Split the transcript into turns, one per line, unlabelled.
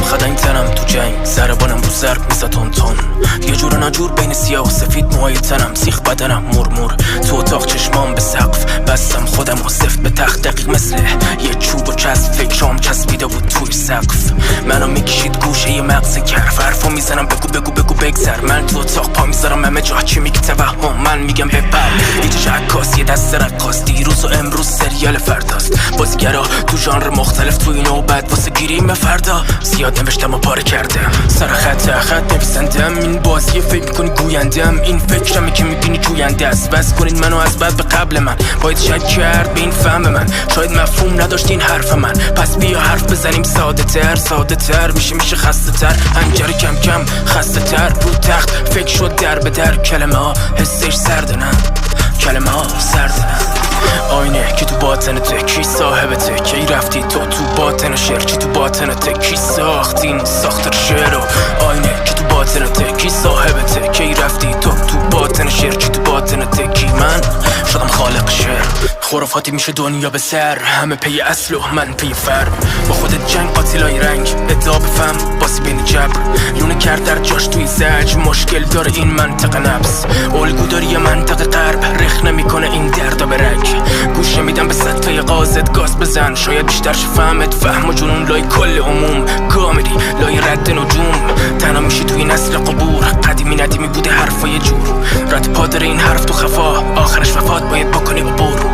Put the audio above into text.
خدا این تنم تو جنگ ضربانم رو ضرب میزد تون یه جور ناجور بین سیاه و سفید موهای تنم سیخ بدنم مرمور تو اتاق چشمام به سقف بستم خودم و سفت به تخت دقیق مثل یه چوب و چسب فکرام چسبیده بود توی سقف منو میکشید گوشه یه مغز کرف حرفو میزنم بگو بگذر من تو اتاق پا میذارم همه جا چی میگی توهم من میگم بپر هیچ عکاس یه دست رقاص دیروز و امروز سریال فرداست بازیگرا تو ژانر مختلف توی نوبت واسه گیریم فردا زیاد نوشتم و پاره کردم سر خط نویسندم این بازی فکر میکنی گویندم این فکرمه که میبینی جوینده است بس کنید منو از بعد به قبل من باید شک کرد به این فهم من شاید مفهوم نداشت این حرف من پس بیا حرف بزنیم ساده تر میشه خسته تر انجر کم خسته تر رو تخت فکر شد در به در کلمه ها حسش سرده نه کلمه ها سرده نه آینه که تو باطنته کی صاحبته کی رفتی تو باطن شعر چی تو باطنته کی ساختین ساختر شعر و آینه که تو باطنته کی صاحبته کی رفتی تو باطن شعر چی تو باطنته کی من شدم خالق شعر خرافاتی میشه دنیا به سر همه پی اصل و من پی فر با خودت جنگ قاتلای رنگ ادعا بفهم باسی بین جبر لونه کرد در جاش توی زج مشکل داره این منطقه نفس الگو داری یه منطقه غرب رخ نمیکنه این دردا به رگ گوش میدم به سطح قاصد گاز بزن شاید بیشتر فهمت فهم و جنون لای کل عموم کاملی لای رد نجوم تنها میشی توی نسل قبور قدیمی ندیمی بوده حرفای جور رد پا داره این حرف تو خفا آخرش وفات باید بکنی عبور